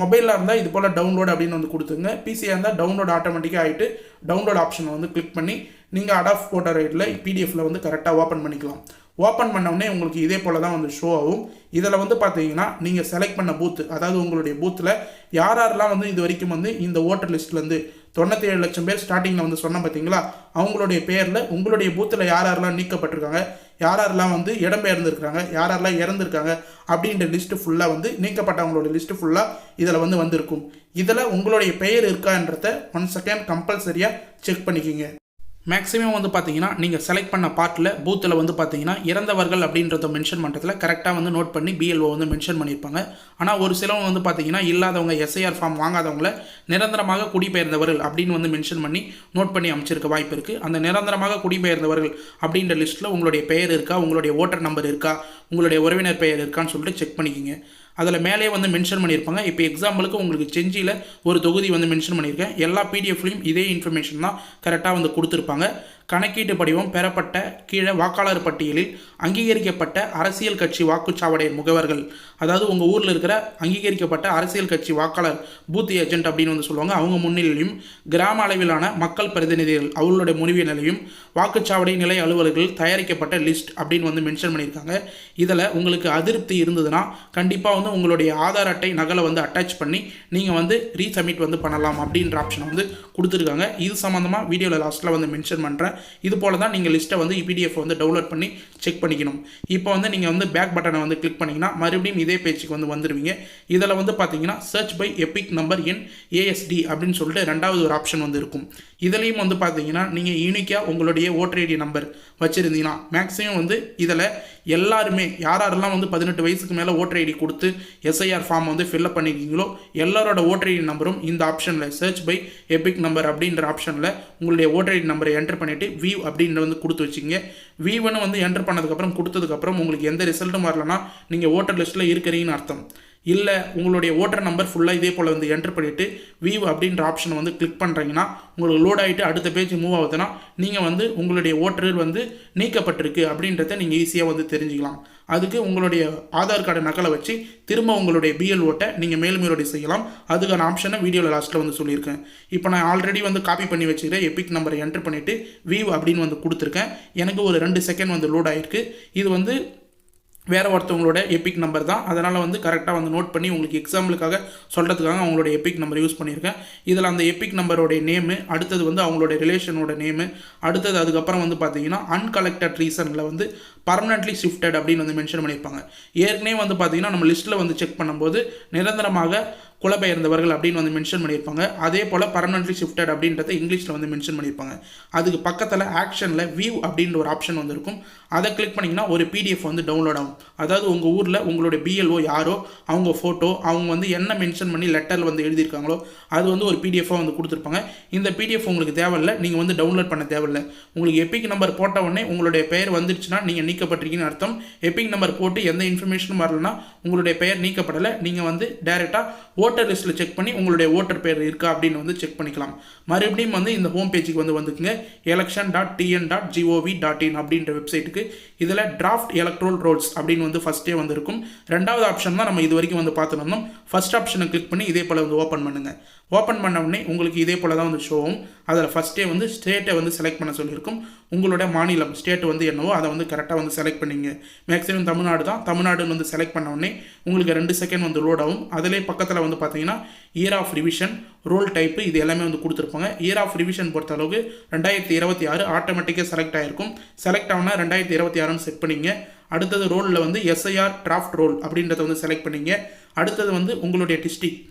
மொபைலில் இருந்தால் இது போல் டவுன்லோட் அப்படின்னு வந்து கொடுத்துங்க. பிசியாக இருந்தால் டவுன்லோட் ஆட்டோமேட்டிக்காக ஆகிட்டு டவுன்லோட் ஆப்ஷனை வந்து கிளிக் பண்ணி நீங்கள் அடாப் ஃபோட்டோ ரைட்டில் பிடிஎஃப்ல வந்து கரெக்டாக ஓப்பன் பண்ணிக்கலாம். ஓப்பன் பண்ணவுடனே உங்களுக்கு இதே போல் தான் வந்து ஷோ ஆகும். இதில் வந்து பார்த்தீங்கன்னா நீங்கள் செலக்ட் பண்ண பூத்து, அதாவது உங்களுடைய பூத்தில் யாரெல்லாம் வந்து இது வரைக்கும் வந்து இந்த ஓட்டர் லிஸ்ட்லேருந்து 97 லட்சம் பேர் ஸ்டார்டிங்கில் வந்து சொன்ன பார்த்தீங்களா, அவங்களுடைய பேரில் உங்களுடைய பூத்தில் யாரெல்லாம் நீக்கப்பட்டிருக்காங்க, யாரெல்லாம் வந்து இடம்பெயர்ந்துருக்காங்க, யாரெல்லாம் இறந்துருக்காங்க அப்படின்ற லிஸ்ட்டு ஃபுல்லாக வந்து நீக்கப்பட்டவங்களோட லிஸ்ட்டு ஃபுல்லாக இதில் வந்து வந்திருக்கும். இதில் உங்களுடைய பெயர் இருக்கான்றத 1 செகண்ட் கம்பல்சரியாக செக் பண்ணிக்கிங்க. மேக்ஸிமம் வந்து பார்த்தீங்கன்னா நீங்கள் செலக்ட் பண்ண பார்ட்டில் பூத்தில் வந்து பார்த்தீங்கன்னா இறந்தவர்கள் அப்படின்றத மென்ஷன் பண்ணுறதுல கரெக்டாக வந்து நோட் பண்ணி பிஎல்ஓ வந்து மென்ஷன் பண்ணியிருப்பாங்க. ஆனால் ஒரு சிலவங்க வந்து பார்த்தீங்கன்னா இல்லாதவங்க, எஸ்ஐஆர் ஃபார்ம் வாங்காதவங்கள நிரந்தரமாக குடிபெயர்ந்தவர்கள் அப்படின்னு வந்து மென்ஷன் பண்ணி நோட் பண்ணி அமைச்சிருக்க வாய்ப்பு இருக்குது. அந்த நிரந்தரமாக குடிபெயர்ந்தவர்கள் அப்படின்ற லிஸ்ட்டில் உங்களுடைய பெயர் இருக்கா, உங்களுடைய ஓட்டர் நம்பர் இருக்கா, உங்களுடைய உறவினர் பெயர் இருக்கான்னு சொல்லிட்டு செக் பண்ணிக்கிங்க. அதில் மேலே வந்து மென்ஷன் பண்ணியிருப்பாங்க. இப்போ எக்ஸாம்பிளுக்கு உங்களுக்கு செஞ்சியில் ஒரு தொகுதி வந்து மென்ஷன் பண்ணியிருக்கேன். எல்லா பிடிஎஃப்லையும் இதே இன்ஃபர்மேஷன் தான் கரெக்டாக வந்து கொடுத்துருப்பாங்க. கணக்கீட்டு படிவம் பெறப்பட்ட கீழே வாக்காளர் பட்டியலில் அங்கீகரிக்கப்பட்ட அரசியல் கட்சி வாக்குச்சாவடி முகவர்கள், அதாவது உங்கள் ஊரில் இருக்கிற அங்கீகரிக்கப்பட்ட அரசியல் கட்சி வாக்காளர் பூத் ஏஜென்ட் அப்படின்னு வந்து சொல்லுவாங்க, அவங்க முன்னிலையும் கிராம அளவிலான மக்கள் பிரதிநிதிகள் அவர்களுடைய முன்னிலையிலும் வாக்குச்சாவடி நிலை அலுவலர்கள் தயாரிக்கப்பட்ட லிஸ்ட் அப்படின்னு வந்து மென்ஷன் பண்ணியிருக்காங்க. இதில் உங்களுக்கு அதிருப்தி இருந்ததுன்னா கண்டிப்பாக வந்து உங்களுடைய ஆதார் அட்டை நகலை வந்து அட்டாச் பண்ணி நீங்கள் வந்து ரீசப்மிட் வந்து பண்ணலாம் அப்படின்ற ஆப்ஷனை வந்து கொடுத்துருக்காங்க. இது சம்மந்தமாக வீடியோவில் லாஸ்ட்டில் வந்து மென்ஷன் பண்ணுறேன். இது போல் தான் நீங்கள் லிஸ்ட்டை வந்து பிடிஎஃப் வந்து டவுன்லோட் பண்ணி செக் பண்ணிக்கணும். இப்போ வந்து நீங்கள் வந்து பேக் பட்டனை வந்து கிளிக் பண்ணிங்கன்னா மறுபடியும் இதே பேஜுக்கு வந்து வந்துடுவீங்க. இதில் வந்து பார்த்தீங்கன்னா search by EPIC number in ASD அப்படின்னு சொல்லிட்டு 2வது ஒரு ஆப்ஷன் வந்து இருக்கும். இதுலேயும் வந்து பார்த்தீங்கன்னா நீங்கள் யூனிக்காக உங்களுடைய ஓட்டர் ஐடி நம்பர் வச்சுருந்தீங்கன்னா மேக்ஸிமம் வந்து இதில் எல்லாருமே யாரெல்லாம் வந்து 18 வயசுக்கு மேலே ஓட்டர் ஐடி கொடுத்து எஸ்ஐஆர் ஃபார்ம் வந்து ஃபில்அப் பண்ணியிருக்கீங்களோ எல்லாரோட ஓட்டர் ஐடி நம்பரும் இந்த ஆப்ஷனில் சர்ச் பை எபிக் நம்பர் அப்படின்ற ஆப்ஷனில் உங்களுடைய ஓட்டர் ஐடி நம்பரை என்டர் பண்ணிவிட்டு வியூ அப்படின்ற வந்து கொடுத்து வச்சிங்க. வியூன்னு வந்து என்டர் பண்ணதுக்கப்புறம் கொடுத்ததுக்கப்புறம் உங்களுக்கு எந்த ரிசல்ட்டும் வரலன்னா நீங்கள் ஓட்டர் லிஸ்ட்டில் இருக்கிறீங்கன்னு அர்த்தம். இல்லை உங்களுடைய ஓட்டர் நம்பர் ஃபுல்லாக இதே போல் வந்து என்ட்ரு பண்ணிவிட்டு வியூ அப்படின்ற ஆப்ஷனை வந்து கிளிக் பண்ணுறீங்கன்னா உங்களுக்கு லோட் ஆகிட்டு அடுத்த பேஜ் மூவ் ஆகுதுன்னா நீங்கள் வந்து உங்களுடைய ஓட்டர் வந்து நீக்கப்பட்டிருக்கு அப்படின்றத நீங்கள் ஈஸியாக வந்து தெரிஞ்சுக்கலாம். அதுக்கு உங்களுடைய ஆதார் கார்டு நகலை வச்சு திரும்ப உங்களுடைய பிஎல்ஓட்டை நீங்கள் மேல்முறையீடு செய்யலாம். அதுக்கான ஆப்ஷனை வீடியோவில் லாஸ்ட்டில் வந்து சொல்லியிருக்கேன். இப்போ நான் ஆல்ரெடி வந்து காப்பி பண்ணி வச்சுக்கிறேன். எபிக் நம்பரை என்ட்ரு பண்ணிவிட்டு வியூ அப்படின்னு வந்து கொடுத்துருக்கேன். எனக்கு ஒரு 2 செகண்ட் வந்து லோட் ஆகிருக்கு. இது வந்து வேறு ஒருத்தவங்களோட எபிக் நம்பர் தான். அதனால் வந்து கரெக்டாக வந்து நோட் பண்ணி உங்களுக்கு எக்ஸாம்பிளுக்காக சொல்கிறதுக்காக அவங்களோட எபிக் நம்பர் யூஸ் பண்ணியிருக்கேன். இதில் அந்த எபிக் நம்பரோடைய நேமு, அடுத்தது வந்து அவங்களோட ரிலேஷனோட நேமு, அடுத்தது அதுக்கப்புறம் வந்து பார்த்தீங்கன்னா அன்கலெக்டட் ரீசனில் வந்து பர்மனெண்ட்லி ஷிஃப்டட் அப்படின்னு வந்து மென்ஷன் பண்ணியிருப்பாங்க. ஏற்கனவே வந்து பார்த்தீங்கன்னா நம்ம லிஸ்ட்டில் வந்து செக் பண்ணும்போது நிரந்தரமாக குலபெயர்ந்தவர்கள் அப்படின்னு வந்து மென்ஷன் பண்ணியிருப்பாங்க. அதே போல் பர்மனெண்ட்லி ஷிஃப்டட் அப்படின்றத இங்கிலீஷில் வந்து மென்ஷன் பண்ணியிருப்பாங்க. அதுக்கு பக்கத்தில் ஆக்ஷனில் வியூ அப்படின்ற ஒரு ஆப்ஷன் வந்து இருக்கும். அதை கிளிக் பண்ணிங்கன்னா ஒரு பிடிஎஃப் வந்து டவுன்லோட் ஆகும். அதாவது உங்கள் ஊரில் உங்களுடைய பிஎல்ஓ யாரோ அவங்க ஃபோட்டோ, அவங்க வந்து என்ன மென்ஷன் பண்ணி லெட்டரில் வந்து எழுதியிருக்காங்களோ அது வந்து ஒரு பிடிஎஃபாக வந்து கொடுத்துருப்பாங்க. இந்த பிடிஎஃப் உங்களுக்கு தேவையில்லை, நீங்கள் வந்து டவுன்லோட் பண்ண தேவையில்லை. உங்களுக்கு எபிக் நம்பர் போட்ட உடனே உங்களுடைய பெயர் வந்துருச்சுன்னா நீங்கள் நீக்கப்பட்டிருக்கீங்கன்னு அர்த்தம். எபிக் நம்பர் போட்டு எந்த இன்ஃபர்மேஷனும் வரலன்னா உங்களுடைய பெயர் நீக்கப்படலை. நீங்கள் வந்து டைரெக்டாக ஓட்டர் லிஸ்ட்டில் செக் பண்ணி உங்களுடைய ஓட்டர் பேர் இருக்கா அப்படின்னு வந்து செக் பண்ணிக்கலாம். மறுபடியும் வந்து இந்த ஹோம் பேஜுக்கு வந்து வந்துக்குங்க. election.tn.gov.in அப்படின்ற வெப்சைட்டுக்கு இதில் டிராஃப்ட் எலக்ட்ரோல் ரோல்ஸ் அப்படின்னு வந்து ஃபஸ்ட்டே வந்து இருக்கும். ரெண்டாவது ஆப்ஷன் தான் நம்ம இது வரைக்கும் வந்து பார்த்துருந்தோம். ஃபஸ்ட் ஆப்ஷனை கிளிக் பண்ணி இதே போல் வந்து ஓப்பன் பண்ணுங்கள். ஓப்பன் பண்ண உடனே உங்களுக்கு இதே போல் தான் வந்து ஷோவும். அதில் ஃபஸ்ட்டே வந்து ஸ்டேட்டை வந்து செலக்ட் பண்ண சொல்லியிருக்கும். உங்களோட மாநிலம் ஸ்டேட் வந்து என்னவோ அதை வந்து கரெக்டாக வந்து செலக்ட் பண்ணிங்க. மேக்ஸிமம் தமிழ்நாடு தான். தமிழ்நாடுன்னு வந்து செலக்ட் பண்ண உடனே உங்களுக்கு 2 செகண்ட் வந்து லோட் ஆகும். அதிலே பக்கத்தில் வந்து பார்த்தீங்கன்னா year of revision, roll type இது எல்லாமே வந்து கொடுத்துருப்பாங்க. இயர் ஆஃப் ரிவிஷன் பொறுத்த அளவுக்கு 2026 ஆட்டோமேட்டிக்காக செலக்ட் ஆகிருக்கும். செலக்ட் ஆனால் 2026ன்னு செட் பண்ணிங்க. அடுத்தது ரோலில் வந்து எஸ்ஐஆர் டிராஃப்ட் ரோல் அப்படின்றத வந்து செலக்ட் பண்ணிங்க. அடுத்தது வந்து உங்களுடைய டிஸ்ட்ரிக்ட்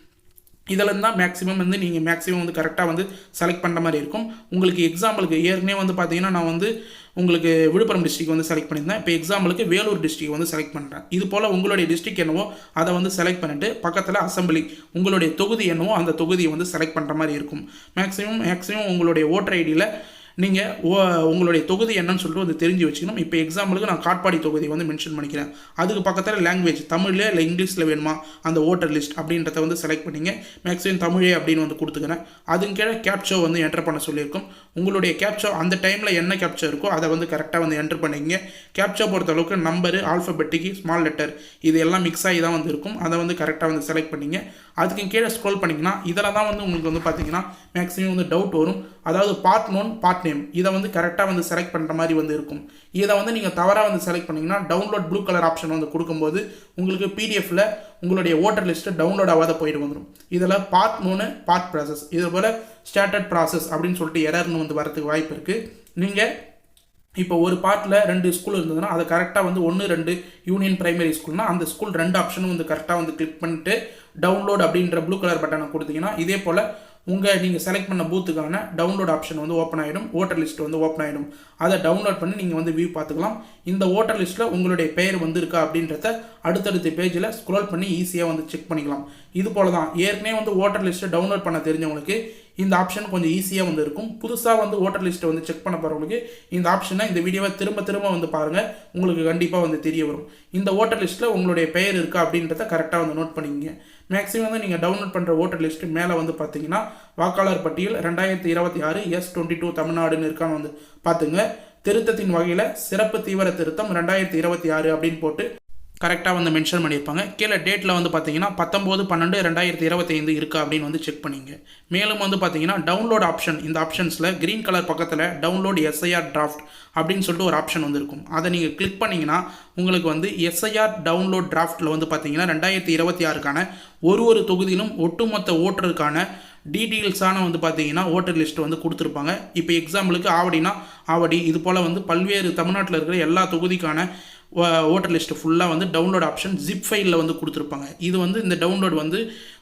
இதில் தான் மேக்ஸிமம் வந்து நீங்கள் மேக்ஸிமம் வந்து கரெக்டாக வந்து செலக்ட் பண்ணுற மாதிரி இருக்கும். உங்களுக்கு எக்ஸாம்பிளுக்கு ஏற்கனவே வந்து பார்த்தீங்கன்னா நான் வந்து உங்களுக்கு விழுப்புரம் டிஸ்ட்ரிக்ட் வந்து செலக்ட் பண்ணியிருந்தேன். இப்போ எக்ஸாம்பிளுக்கு வேலூர் டிஸ்ட்ரிக்ட் வந்து செலக்ட் பண்ணுறேன். இது போல் உங்களுடைய டிஸ்ட்ரிக்ட் என்னவோ அதை வந்து செலக்ட் பண்ணிவிட்டு பக்கத்தில் அசம்பிளி உங்களுடைய தொகுதி என்னவோ அந்த தொகுதியை வந்து செலக்ட் பண்ணுற மாதிரி இருக்கும். மேக்ஸிமம் உங்களுடைய ஓட்டர் ஐடியில் நீங்கள் உங்களுடைய தொகுதி என்னன்னு சொல்லிட்டு வந்து தெரிஞ்சு வச்சுக்கணும். இப்போ எக்ஸாம்பிளுக்கு நான் காட்பாடி தொகுதியை வந்து மென்ஷன் பண்ணிக்கிறேன். அதுக்கு பக்கத்தில் லாங்குவேஜ் தமிழ்ல இல்லை இங்கிலீஷில் வேணுமா அந்த ஓட்டர் லிஸ்ட் அப்படின்றத வந்து செலக்ட் பண்ணிங்க. மேக்ஸிமம் தமிழே அப்படின்னு வந்து கொடுத்துக்கிறேன். அதுக்கு கீழே கேப்சோ வந்து என்டர் பண்ண சொல்லியிருக்கும். உங்களுடைய கேப்சோ அந்த டைமில் என்ன கேப்சோ இருக்கோ அதை வந்து கரெக்டாக வந்து என்டர் பண்ணிங்க. கேப்சோ பொறுத்த அளவுக்கு நம்பரு, ஆல்ஃபபெட்டிக்கு, ஸ்மால் லெட்டர் இது எல்லாம் மிக்ஸ் ஆகி தான் வந்து இருக்கும். அதை வந்து கரெக்டாக வந்து செலக்ட் பண்ணிங்க. அதுக்கு கீழே ஸ்க்ரோல் பண்ணிங்கன்னா இதில் தான் வந்து உங்களுக்கு வந்து பார்த்தீங்கன்னா மேக்ஸிமம் வந்து டவுட் வரும். அதாவது பார்ட் 1 பார்ட் நேம் இதை வந்து கரெக்டாக வந்து செலக்ட் பண்ணுற மாதிரி வந்து இருக்கும். இதை வந்து நீங்கள் தவறாக வந்து செலக்ட் பண்ணிங்கன்னா டவுன்லோட் ப்ளூ கலர் ஆப்ஷன் வந்து கொடுக்கும்போது உங்களுக்கு பிடிஎஃப்பில் உங்களுடைய ஓட்டர் லிஸ்ட்டு டவுன்லோட் ஆகாத போயிட்டு வந்துடும். இதில் பார்ட் 3 பார்ட் ப்ராசஸ் இது போல் ஸ்டார்டட் ப்ராசஸ் அப்படின்னு சொல்லிட்டு எரர்னு வந்து வரதுக்கு வாய்ப்பு இருக்குது. நீங்கள் இப்போ ஒரு பார்ட்டில் 2 ஸ்கூல் இருந்ததுன்னா அதை கரெக்டாக வந்து 1, 2 யூனியன் பிரைமரி ஸ்கூல்னால் அந்த ஸ்கூல் 2 ஆப்ஷனும் வந்து கரெக்டாக வந்து கிளிக் பண்ணிட்டு டவுன்லோட் அப்படின்ற ப்ளூ கலர் பட்டனை கொடுத்தீங்கன்னா இதே போல் நீங்கள் செலக்ட் பண்ண பூத்துக்கான டவுன்லோட் ஆப்ஷன் வந்து ஓப்பன் ஆகிடும். ஓட்டர் லிஸ்ட் வந்து ஓப்பன் ஆகிடும். அதை டவுன்லோட் பண்ணி நீங்கள் வந்து வியூ பார்த்துக்கலாம். இந்த ஓட்டர் லிஸ்ட்டில் உங்களுடைய பெயர் வந்திருக்கா அப்படின்றத அடுத்தடுத்த பேஜில் ஸ்க்ரோல் பண்ணி ஈஸியாக வந்து செக் பண்ணிக்கலாம். இது போல தான் ஏற்கனவே வந்து ஓட்டர் லிஸ்ட்டை டவுன்லோட் பண்ண தெரிஞ்சவங்களுக்கு இந்த ஆப்ஷன் கொஞ்சம் ஈஸியாக வந்து இருக்கும். புதுசாக வந்து ஓட்டர் லிஸ்ட்டை வந்து செக் பண்ண போகிறவங்களுக்கு இந்த ஆப்ஷனை இந்த வீடியோவை திரும்ப வந்து பாருங்கள். உங்களுக்கு கண்டிப்பாக வந்து தெரிய வரும். இந்த ஓட்டர் லிஸ்ட்டில் உங்களுடைய பெயர் இருக்கா அப்படின்றத கரெக்டாக வந்து நோட் பண்ணிங்க. மேக்ஸிமம் வந்து நீங்கள் டவுன்லோட் பண்ணுற ஓட்டர் லிஸ்ட்டு மேலே வந்து பார்த்தீங்கன்னா வாக்காளர் பட்டியல் 2026 S22 தமிழ்நாடுன்னு இருக்கான்னு வந்து பார்த்துங்க. திருத்தத்தின் வகையில் சிறப்பு தீவிர திருத்தம் 2026 அப்படின்னு போட்டு கரெக்டாக வந்து மென்ஷன் பண்ணியிருப்பாங்க. கீழே டேட்டில் வந்து பார்த்தீங்கன்னா 19/12/2025 இருக்கா அப்படின்னு வந்து செக் பண்ணிங்க. மேலும் வந்து பார்த்தீங்கன்னா டவுன்லோட் ஆப்ஷன் இந்த ஆப்ஷன்ஸில் க்ரீன் கலர் பக்கத்தில் டவுன்லோட் எஸ்ஐஆர் டிராஃப்ட் அப்படின்னு சொல்லிட்டு ஒரு ஆப்ஷன் வந்து இருக்கும். அதை நீங்கள் கிளிக் பண்ணிங்கன்னா உங்களுக்கு வந்து எஸ்ஐஆர் டவுன்லோட் டிராஃப்ட்டில் வந்து பார்த்தீங்கன்னா 2026க்கான ஒரு தொகுதியிலும் ஒட்டுமொத்த ஓட்டருக்கான டீட்டெயில்ஸான வந்து பார்த்தீங்கன்னா ஓட்டர் லிஸ்ட் வந்து கொடுத்துருப்பாங்க. இப்போ எக்ஸாம்பிளுக்கு ஆவடினா ஆவடி இது போல் வந்து பல்வேறு தமிழ்நாட்டில் இருக்கிற எல்லா தொகுதிக்கான ஓட்டர் லிஸ்ட்டு ஃபுல்லாக வந்து டவுன்லோட் ஆப்ஷன் ஜிப் ஃபைலில் வந்து கொடுத்துருப்பாங்க. இது வந்து இந்த டவுன்லோட் வந்து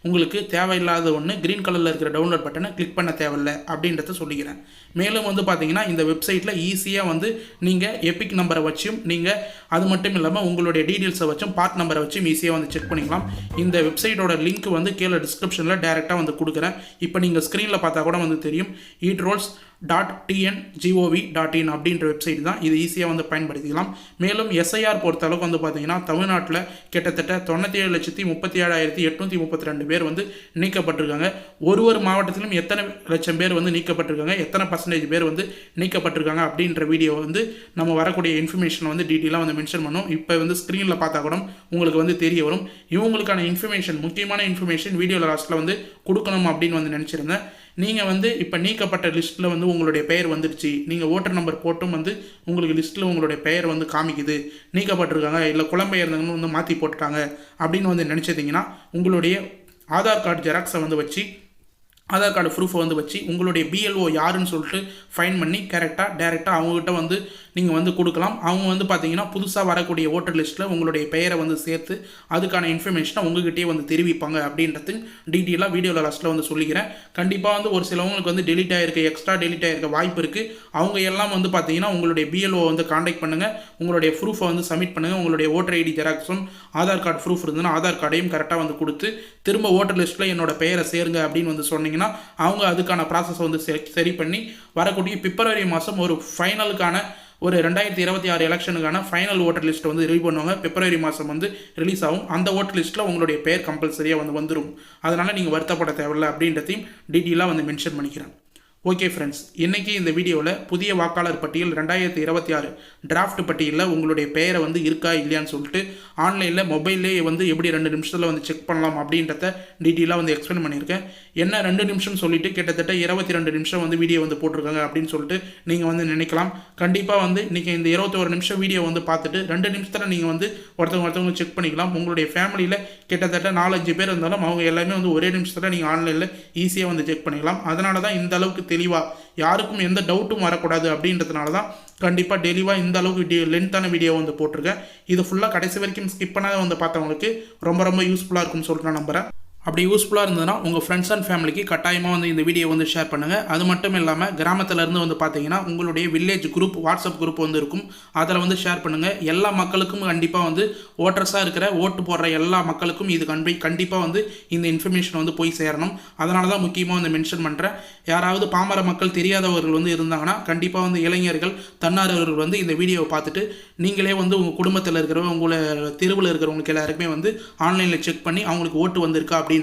உங்களுக்கு தேவையில்லாத ஒன்று. க்ரீன் கலரில் இருக்கிற டவுன்லோட் பட்டனை கிளிக் பண்ண தேவையில்லை அப்படின்றத சொல்லிக்கிறேன். மேலும் வந்து பார்த்தீங்கன்னா இந்த வெப்சைட்டில் ஈஸியாக வந்து நீங்கள் எபிக் நம்பரை வச்சும் நீங்கள் அது மட்டும் இல்லாமல் உங்களுடைய டீட்டெயில்ஸை வச்சும் பார்ட் நம்பரை வச்சும் ஈஸியாக வந்து செக் பண்ணிக்கலாம். இந்த வெப்சைட்டோட லிங்க் வந்து கீழே டிஸ்கிரிப்ஷனில் டேரெக்டாக வந்து கொடுக்குறேன். இப்போ நீங்கள் ஸ்க்ரீனில் பார்த்தா கூட வந்து தெரியும். ஈட் ரோல்ஸ் .tngov.in அப்படின்ற வெப்சைட் தான். இது ஈஸியாக வந்து பயன்படுத்திக்கலாம். மேலும் எஸ்ஐஆர் பொறுத்த அளவுக்கு வந்து பார்த்தீங்கன்னா தமிழ்நாட்டில் கிட்டத்தட்ட 97,37,832 பேர் வந்து நீக்கப்பட்டிருக்காங்க. ஒரு மாவட்டத்திலும் எத்தனை லட்சம் பேர் வந்து நீக்கப்பட்டிருக்காங்க, எத்தனை % பேர் வந்து நீக்கப்பட்டிருக்காங்க அப்படின்ற வீடியோ வந்து நம்ம வரக்கூடிய இன்ஃபர்மேஷன் வந்து டீட்டெயிலாக வந்து மென்ஷன் பண்ணோம். இப்போ வந்து ஸ்க்ரீனில் பார்த்தா கூட உங்களுக்கு வந்து தெரிய வரும். இவங்களுக்கான இன்ஃபர்மேஷன், முக்கியமான இன்ஃபர்மேஷன் வீடியோவில் லாஸ்ட்டில் வந்து கொடுக்கணும் அப்படின்னு வந்து நினச்சிருந்தேன். நீங்கள் வந்து இப்போ நீக்கப்பட்ட லிஸ்ட்டில் வந்து உங்களுடைய பெயர் வந்துடுச்சு, நீங்கள் ஓட்டர் நம்பர் போட்டும் வந்து உங்களுக்கு லிஸ்ட்டில் உங்களுடைய பெயர் வந்து காமிக்குது, நீக்கப்பட்டிருக்காங்க, இல்லை குழம்பெயர்ந்தவங்கன்னு வந்து மாற்றி போட்டுட்டாங்க அப்படின்னு வந்து நினச்சிட்டிங்கன்னா உங்களுடைய ஆதார் கார்டு ஜெராக்ஸை வந்து வச்சு, ஆதார் கார்டு ப்ரூஃபை வந்து வச்சு உங்களுடைய பிஎல்ஓ யாருன்னு சொல்லிட்டு ஃபைன் பண்ணி டேரெக்டாக அவங்ககிட்ட வந்து நீங்கள் வந்து கொடுக்கலாம். அவங்க வந்து பார்த்தீங்கன்னா புதுசாக வரக்கூடிய ஓட்டர் லிஸ்ட்டில் உங்களுடைய பெயரை வந்து சேர்த்து அதுக்கான இன்ஃபர்மேஷனை உங்ககிட்டயே வந்து தெரிவிப்பாங்க அப்படின்றது டீட்டெயிலாக வீடியோவில் லாஸ்ட்டில் வந்து சொல்லிக்கிறேன். கண்டிப்பாக வந்து ஒரு சிலவங்களுக்கு வந்து டெலிட் ஆகிருக்கு, எக்ஸ்ட்ரா டெலிட் ஆகிருக்க வாய்ப்பு இருக்குது. அவங்க எல்லாம் வந்து பார்த்தீங்கன்னா உங்களுடைய பிஎல்ஓ வந்து காண்டாக்ட் பண்ணுங்கள், உங்களுடைய ப்ரூஃபை வந்து சப்மிட் பண்ணுங்கள். உங்களுடைய ஓட்டர் ஐடி ஜெராக்ஸும் ஆதார் கார்டு ப்ரூஃப் இருந்ததுன்னா ஆதார் கார்டையும் கரெக்டாக வந்து கொடுத்து திரும்ப ஓட்டர் லிஸ்ட்டில் என்னோட பெயரை சேருங்க அப்படின்னு வந்து சொன்னீங்கன்னா அவங்க அதுக்கான ப்ராசஸை வந்து சரி பண்ணி வரக்கூடிய பிப்ரவரி மாதம் ஒரு ஃபைனலுக்கான ஒரு 2026 எலெக்ஷனுக்கான ஃபைனல் ஓட்டர் லிஸ்ட்டை வந்து ரிலீவ் பண்ணுவாங்க. பிப்ரவரி மாதம் வந்து ரிலீஸ் ஆகும். அந்த ஓட்டர் லிஸ்ட்டில் உங்களுடைய பெயர் கம்பல்சரியாக வந்து வந்துடும். அதனால் நீங்கள் வருத்தப்பட தேவையில்லை அப்படின்றதையும் டீட்டெயிலாக வந்து மென்ஷன் பண்ணிக்கிறேன். ஓகே ஃப்ரெண்ட்ஸ், இன்றைக்கி இந்த வீடியோவில் புதிய வாக்காளர் பட்டியல் 2026 டிராஃப்ட் பட்டியலில் உங்களுடைய பெயரை வந்து இருக்கா இல்லையான்னு சொல்லிட்டு ஆன்லைனில் மொபைல்லே வந்து எப்படி 2 நிமிஷத்தில் வந்து செக் பண்ணலாம் அப்படின்றத டீட்டெயிலாக வந்து எக்ஸ்பிளைன் பண்ணியிருக்கேன். என்ன 2 நிமிஷம் சொல்லிவிட்டு கிட்டத்தட்ட 22 நிமிஷம் வந்து வீடியோ வந்து போட்டிருக்காங்க அப்படின்னு சொல்லிட்டு நீங்கள் வந்து நினைக்கலாம். கண்டிப்பாக வந்து இன்றைக்கி இந்த 21 நிமிஷம் வீடியோ வந்து பார்த்துட்டு 2 நிமிஷத்தில் நீங்கள் வந்து ஒருத்தவங்க செக் பண்ணிக்கலாம். உங்களுடைய ஃபேமிலியில் கிட்டத்தட்ட 4-5 பேர் இருந்தாலும் அவங்க எல்லாமே வந்து ஒரே நிமிஷத்தில் நீங்கள் ஆன்லைனில் ஈஸியாக வந்து செக் பண்ணிக்கலாம். அதனால தான் இந்த அளவுக்கு தெளிவாக யாருக்கும் எந்த டவுட்டும் வரக்கூடாது அப்படின்றதுனால தான் கண்டிப்பாக டெலிவாக இந்த அளவுக்கு லென்த்தான வீடியோ வந்து போட்டிருக்கேன். இது ஃபுல்லாக கடைசி வரைக்கும் ஸ்கிப் பண்ணாத வந்து பார்த்தவங்களுக்கு ரொம்ப யூஸ்ஃபுல்லாக இருக்கும்னு சொல்லிட்டு நான் நம்புகிறேன். அப்படி யூஸ்ஃபுல்லாக இருந்ததுன்னா உங்கள் ஃப்ரெண்ட்ஸ் அண்ட் ஃபேமிலிக்கு கட்டாயமாக வந்து இந்த வீடியோ வந்து ஷேர் பண்ணுங்கள். அது மட்டும் இல்லாமல் கிராமத்திலேருந்து வந்து பார்த்தீங்கன்னா உங்களுடைய வில்லேஜ் குரூப், வாட்ஸ்அப் குரூப் வந்து இருக்கும், அதில் வந்து ஷேர் பண்ணுங்கள். எல்லா மக்களுக்கும் கண்டிப்பாக வந்து ஓட்டர்ஸாக இருக்கிற ஓட்டு போடுற எல்லா மக்களுக்கும் இது கண்டிப்பாக வந்து இந்த இன்ஃபர்மேஷன் வந்து போய் சேரணும். அதனால தான் முக்கியமாக வந்து மென்ஷன் பண்ணுறேன். யாராவது பாமர மக்கள் தெரியாதவர்கள் வந்து இருந்தாங்கன்னா கண்டிப்பாக வந்து இளைஞர்கள், தன்னார்வர்கள் வந்து இந்த வீடியோவை பார்த்துட்டு நீங்களே வந்து உங்கள் குடும்பத்தில் இருக்கிறவங்க, உங்களை தெருவில் இருக்கிறவங்களுக்கு எல்லாருக்குமே வந்து ஆன்லைனில் செக் பண்ணி அவங்களுக்கு ஓட்டு வந்திருக்கா அப்படின்றத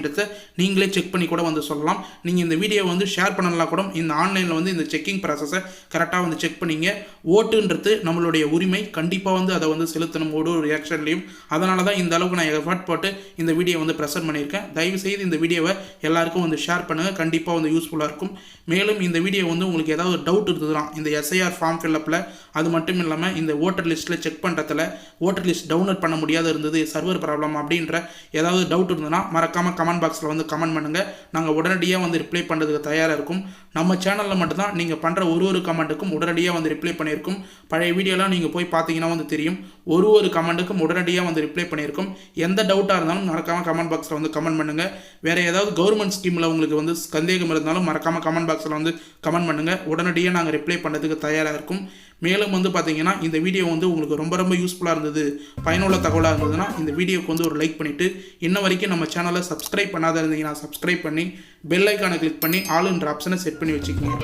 நீங்களே செக் பண்ணி கூட வந்து சொல்லலாம். நீங்கள் இந்த வீடியோ வந்து ஷேர் பண்ணலாம் கூட. இந்த ஆன்லைனில் வந்து இந்த செக்கிங் ப்ராசஸை கரெக்டாக வந்து செக் பண்ணிங்க. ஓட்டுன்றது நம்மளுடைய உரிமை, கண்டிப்பாக வந்து அதை வந்து செலுத்தணும் ஒரு ரியாக்ஷன்லையும். அதனால தான் இந்த அளவுக்கு நான் எஃபர்ட் போட்டு இந்த வீடியோ வந்து ப்ரெசென்ட் பண்ணியிருக்கேன். தயவுசெய்து இந்த வீடியோவை எல்லாருக்கும் வந்து ஷேர் பண்ணுங்கள், கண்டிப்பாக வந்து யூஸ்ஃபுல்லாக இருக்கும். மேலும் இந்த வீடியோ வந்து உங்களுக்கு ஏதாவது டவுட் இருந்ததுன்னா இந்த எஸ்ஐஆர் ஃபார்ம் ஃபில்லப்பில், அது மட்டும் இல்லாமல் இந்த ஓட்டர் லிஸ்ட்டில் செக் பண்ணுறதுல ஓட்டர் லிஸ்ட் டவுன்லோட் பண்ண முடியாத இருந்தது, சர்வர் ப்ராப்ளம் அப்படின்ற ஏதாவது டவுட் இருந்ததுன்னா மறக்காமல் கமெண்ட் பாக்ஸில் வந்து கமெண்ட் பண்ணுங்கள். நாங்கள் உடனடியாக வந்து ரிப்ளை பண்ணுறதுக்கு தயாராக இருக்கும். நம்ம சேனலில் மட்டும்தான் நீங்கள் பண்ணுற ஒரு கமெண்ட்டுக்கும் உடனடியாக வந்து ரிப்ளை பண்ணியிருக்கும். பழைய வீடியோலாம் நீங்கள் போய் பார்த்தீங்கன்னா வந்து தெரியும், ஒரு கமெண்ட்டுக்கும் உடனடியாக வந்து ரிப்ளை பண்ணியிருக்கும். எந்த டவுட்டாக இருந்தாலும் மறக்காமல் கமெண்ட் பாக்ஸில் வந்து கமெண்ட் பண்ணுங்கள். வேறு ஏதாவது கவர்மெண்ட் ஸ்கீமில் உங்களுக்கு வந்து சந்தேகம் இருந்தாலும் மறக்காமல் கமெண்ட் பாக்ஸில் வந்து கமெண்ட் பண்ணுங்கள். உடனடியாக நாங்கள் ரிப்ளை பண்ணுறதுக்கு தயாராக இருக்கும். மேலும் வந்து பார்த்தீங்கன்னா இந்த வீடியோ வந்து உங்களுக்கு ரொம்ப யூஸ்ஃபுல்லாக இருந்தது, பயனுள்ள தகவலாக இருந்ததுன்னா இந்த வீடியோக்கு வந்து ஒரு லைக் பண்ணிவிட்டு, இன்ன வரைக்கும் நம்ம சேனலை சப்ஸ்கிரைப் பண்ணாத இருந்தீங்கன்னா சப்ஸ்கிரைப் பண்ணி பெல் ஐக்கானை கிளிக் பண்ணி ஆல் என்ற ஆப்ஷனை செட் பண்ணி வச்சுக்கோங்க.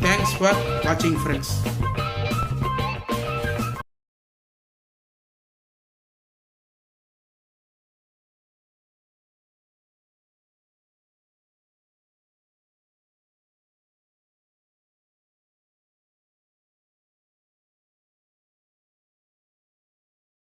தேங்க்ஸ் ஃபார் வாட்சிங் ஃப்ரெண்ட்ஸ்.